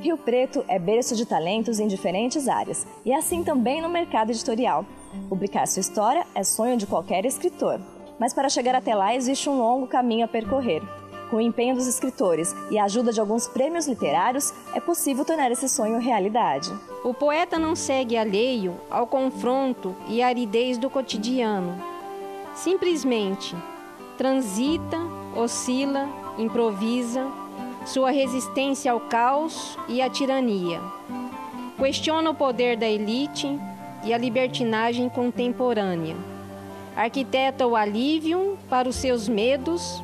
Rio Preto é berço de talentos em diferentes áreas, e assim também no mercado editorial. Publicar sua história é sonho de qualquer escritor, mas para chegar até lá existe um longo caminho a percorrer. Com o empenho dos escritores e a ajuda de alguns prêmios literários, é possível tornar esse sonho realidade. O poeta não segue alheio ao confronto e aridez do cotidiano. Simplesmente transita, oscila, improvisa, sua resistência ao caos e à tirania. Questiona o poder da elite e a libertinagem contemporânea. Arquiteta o alívio para os seus medos,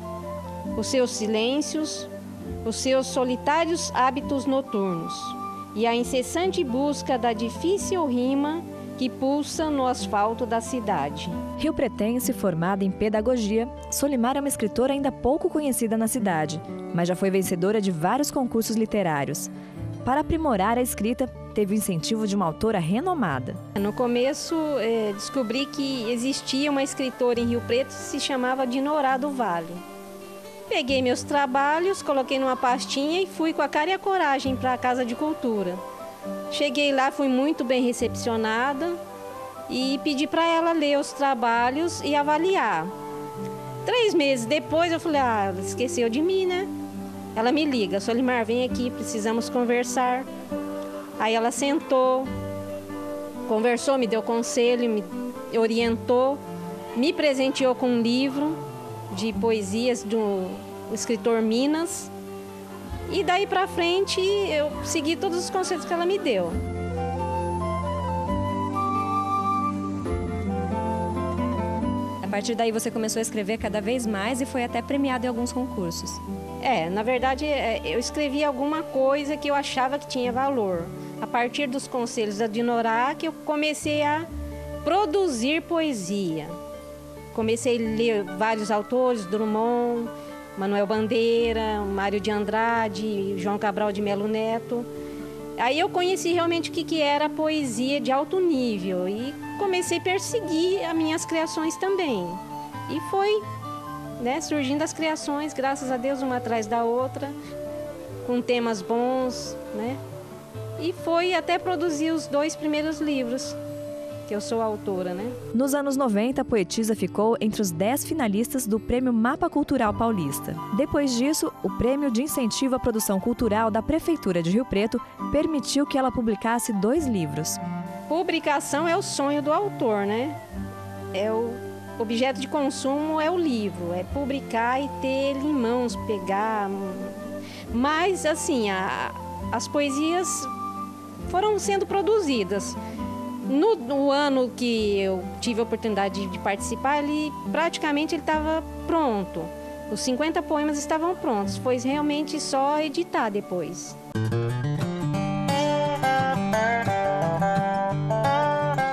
os seus silêncios, os seus solitários hábitos noturnos e a incessante busca da difícil rima que pulsa no asfalto da cidade. Riopretense, formada em pedagogia, Solimar é uma escritora ainda pouco conhecida na cidade, mas já foi vencedora de vários concursos literários. Para aprimorar a escrita, teve o incentivo de uma autora renomada. No começo, descobri que existia uma escritora em Rio Preto que se chamava Dinorá do Vale. Peguei meus trabalhos, coloquei numa pastinha e fui com a cara e a coragem para a Casa de Cultura. Cheguei lá, fui muito bem recepcionada e pedi para ela ler os trabalhos e avaliar. 3 meses depois eu falei, ela esqueceu de mim, né? Ela me liga, Solimar, vem aqui, precisamos conversar. Aí ela sentou, conversou, me deu conselho, me orientou, me presenteou com um livro de poesias do escritor Minas. E daí pra frente eu segui todos os conselhos que ela me deu. A partir daí você começou a escrever cada vez mais e foi até premiada em alguns concursos. Na verdade eu escrevi alguma coisa que eu achava que tinha valor. A partir dos conselhos da Dinorá que eu comecei a produzir poesia. Comecei a ler vários autores, Drummond, Manuel Bandeira, Mário de Andrade, João Cabral de Melo Neto. Aí eu conheci realmente o que era a poesia de alto nível e comecei a perseguir as minhas criações também. E foi, surgindo as criações, graças a Deus, uma atrás da outra, com temas bons, E foi até produzir os 2 primeiros livros, que eu sou autora, Nos anos 90, a poetisa ficou entre os 10 finalistas do Prêmio Mapa Cultural Paulista. Depois disso, o Prêmio de Incentivo à Produção Cultural da Prefeitura de Rio Preto permitiu que ela publicasse 2 livros. Publicação é o sonho do autor, É o objeto de consumo, é o livro, é publicar e ter ele em mãos, pegar. Mas, assim, as poesias foram sendo produzidas. No ano que eu tive a oportunidade de participar, praticamente ele estava pronto. Os 50 poemas estavam prontos, foi realmente só editar depois.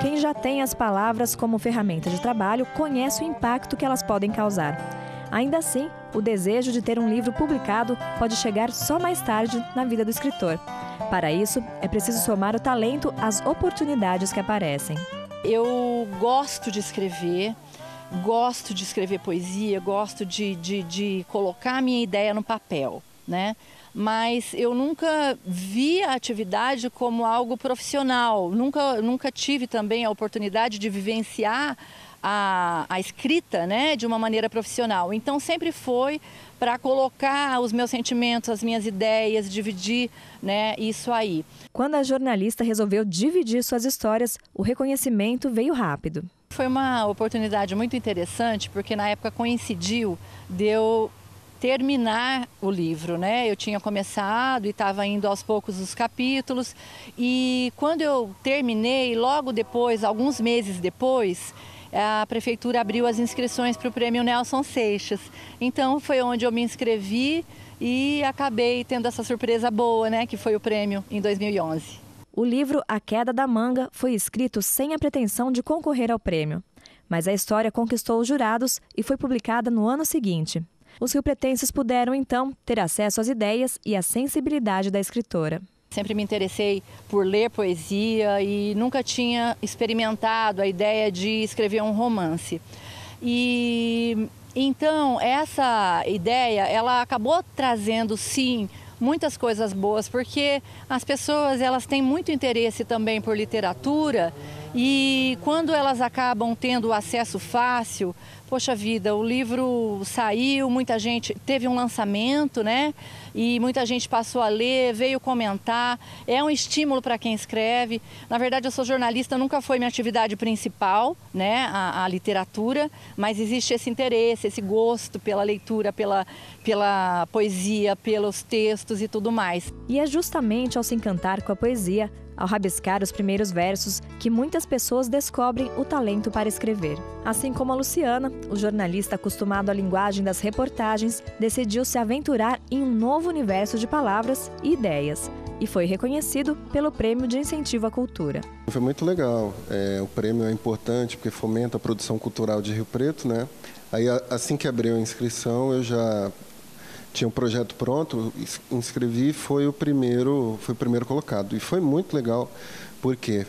Quem já tem as palavras como ferramenta de trabalho conhece o impacto que elas podem causar. Ainda assim, o desejo de ter um livro publicado pode chegar só mais tarde na vida do escritor. Para isso, é preciso somar o talento às oportunidades que aparecem. Eu gosto de escrever poesia, gosto de colocar a minha ideia no papel, Mas eu nunca vi a atividade como algo profissional, nunca tive também a oportunidade de vivenciar a escrita, de uma maneira profissional. Então sempre foi para colocar os meus sentimentos, as minhas ideias, dividir, isso aí. Quando a jornalista resolveu dividir suas histórias, o reconhecimento veio rápido. Foi uma oportunidade muito interessante, porque na época coincidiu de eu terminar o livro, Eu tinha começado e estava indo aos poucos os capítulos, e quando eu terminei, logo depois, alguns meses depois, a prefeitura abriu as inscrições para o Prêmio Nelson Seixas. Então foi onde eu me inscrevi e acabei tendo essa surpresa boa, que foi o prêmio em 2011. O livro A Queda da Manga foi escrito sem a pretensão de concorrer ao prêmio. Mas a história conquistou os jurados e foi publicada no ano seguinte. Os riopretenses puderam, então, ter acesso às ideias e à sensibilidade da escritora. Sempre me interessei por ler poesia e nunca tinha experimentado a ideia de escrever um romance. E então essa ideia, ela acabou trazendo sim muitas coisas boas, porque as pessoas elas têm muito interesse também por literatura e quando elas acabam tendo acesso fácil, poxa vida, o livro saiu, muita gente teve um lançamento, né? E muita gente passou a ler, veio comentar, é um estímulo para quem escreve. Na verdade, eu sou jornalista, nunca foi minha atividade principal, né, a literatura, mas existe esse interesse, esse gosto pela leitura, pela poesia, pelos textos e tudo mais. E é justamente ao se encantar com a poesia, ao rabiscar os primeiros versos, que muitas pessoas descobrem o talento para escrever. Assim como a Luciana, o jornalista acostumado à linguagem das reportagens, decidiu se aventurar em um novo universo de palavras e ideias. E foi reconhecido pelo Prêmio de Incentivo à Cultura. Foi muito legal. O prêmio é importante porque fomenta a produção cultural de Rio Preto, né? Aí, assim que abriu a inscrição, eu já tinha um projeto pronto, inscrevi, foi o primeiro colocado. E foi muito legal, porque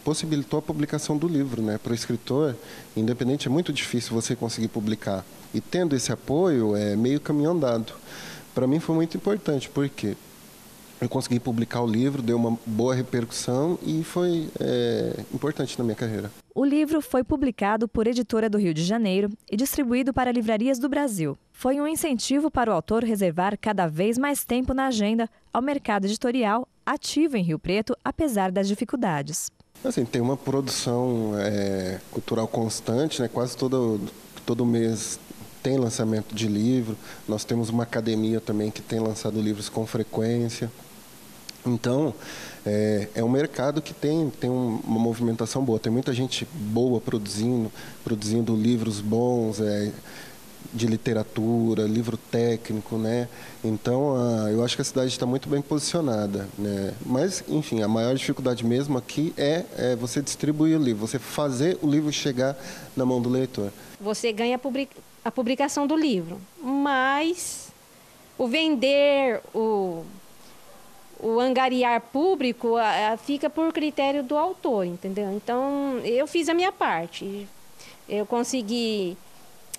possibilitou a publicação do livro, né? Para o escritor, independente, é muito difícil você conseguir publicar. E tendo esse apoio, é meio caminho andado. Para mim foi muito importante, porque eu consegui publicar o livro, deu uma boa repercussão e foi importante na minha carreira. O livro foi publicado por Editora do Rio de Janeiro e distribuído para livrarias do Brasil. Foi um incentivo para o autor reservar cada vez mais tempo na agenda ao mercado editorial ativo em Rio Preto, apesar das dificuldades. Assim, tem uma produção cultural constante, né? Quase todo mês tem lançamento de livro. Nós temos uma academia também que tem lançado livros com frequência. Então, é um mercado que tem uma movimentação boa. Tem muita gente boa produzindo livros bons, de literatura, livro técnico, né? Então, eu acho que a cidade está muito bem posicionada, né? Mas, enfim, a maior dificuldade mesmo aqui é você distribuir o livro, você fazer o livro chegar na mão do leitor. Você ganha a publicação do livro, mas o vender, o angariar público fica por critério do autor, entendeu? Então, eu fiz a minha parte. Eu consegui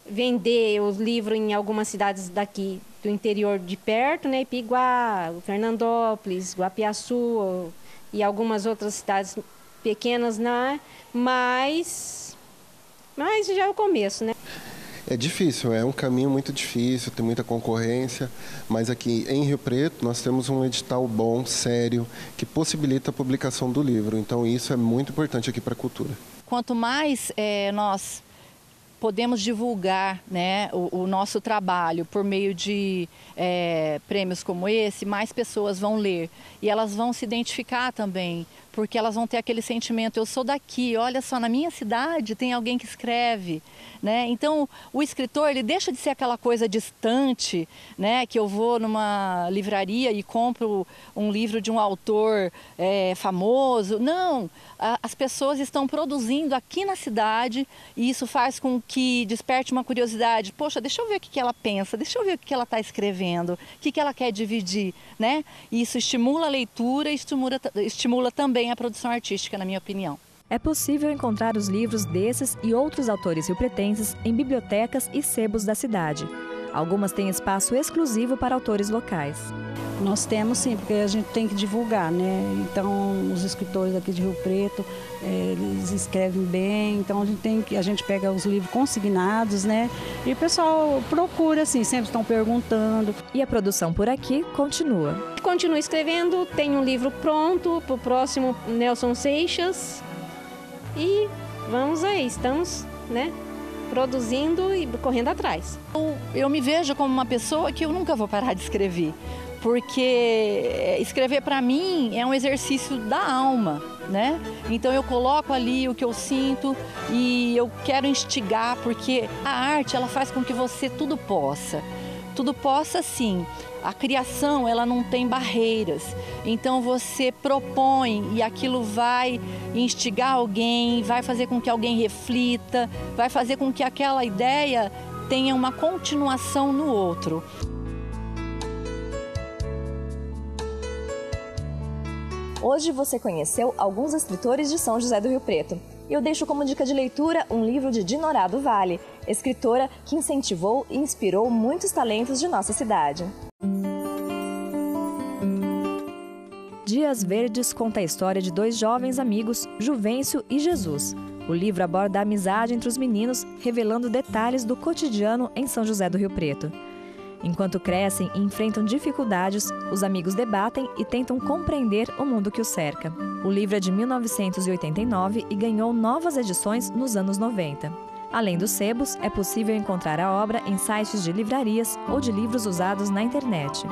vender os livros em algumas cidades daqui do interior de perto, né? Ipiguá, Fernandópolis, Guapiaçu e algumas outras cidades pequenas, né? Mas já é o começo, né? É difícil, é um caminho muito difícil, tem muita concorrência, mas aqui em Rio Preto nós temos um edital bom, sério, que possibilita a publicação do livro. Então isso é muito importante aqui para a cultura. Quanto mais nós podemos divulgar, né, o nosso trabalho por meio de prêmios como esse, mais pessoas vão ler e elas vão se identificar também, porque elas vão ter aquele sentimento, eu sou daqui, olha só, na minha cidade tem alguém que escreve, né? Então o escritor, ele deixa de ser aquela coisa distante, né, que eu vou numa livraria e compro um livro de um autor famoso. Não, as pessoas estão produzindo aqui na cidade e isso faz com que desperte uma curiosidade. Poxa, deixa eu ver o que ela pensa, deixa eu ver o que ela está escrevendo, o que ela quer dividir, né? E isso estimula a leitura e estimula também a produção artística, na minha opinião. É possível encontrar os livros desses e outros autores riopretenses em bibliotecas e sebos da cidade. Algumas têm espaço exclusivo para autores locais. Nós temos sim, porque a gente tem que divulgar, né? Então, os escritores aqui de Rio Preto, eles escrevem bem, então a gente pega os livros consignados, né? E o pessoal procura, assim, sempre estão perguntando. E a produção por aqui continua. Continuo escrevendo, tenho um livro pronto para o próximo Nelson Seixas e vamos aí, estamos, né? Produzindo e correndo atrás. Eu me vejo como uma pessoa que eu nunca vou parar de escrever, porque escrever para mim é um exercício da alma, né? Então eu coloco ali o que eu sinto e eu quero instigar, porque a arte ela faz com que você tudo possa sim. A criação, ela não tem barreiras, então você propõe e aquilo vai instigar alguém, vai fazer com que alguém reflita, vai fazer com que aquela ideia tenha uma continuação no outro. Hoje você conheceu alguns escritores de São José do Rio Preto. E eu deixo como dica de leitura um livro de Dinorá do Vale, escritora que incentivou e inspirou muitos talentos de nossa cidade. Folhas Verdes conta a história de 2 jovens amigos, Juvencio e Jesus. O livro aborda a amizade entre os meninos, revelando detalhes do cotidiano em São José do Rio Preto. Enquanto crescem e enfrentam dificuldades, os amigos debatem e tentam compreender o mundo que os cerca. O livro é de 1989 e ganhou novas edições nos anos 90. Além dos sebos, é possível encontrar a obra em sites de livrarias ou de livros usados na internet.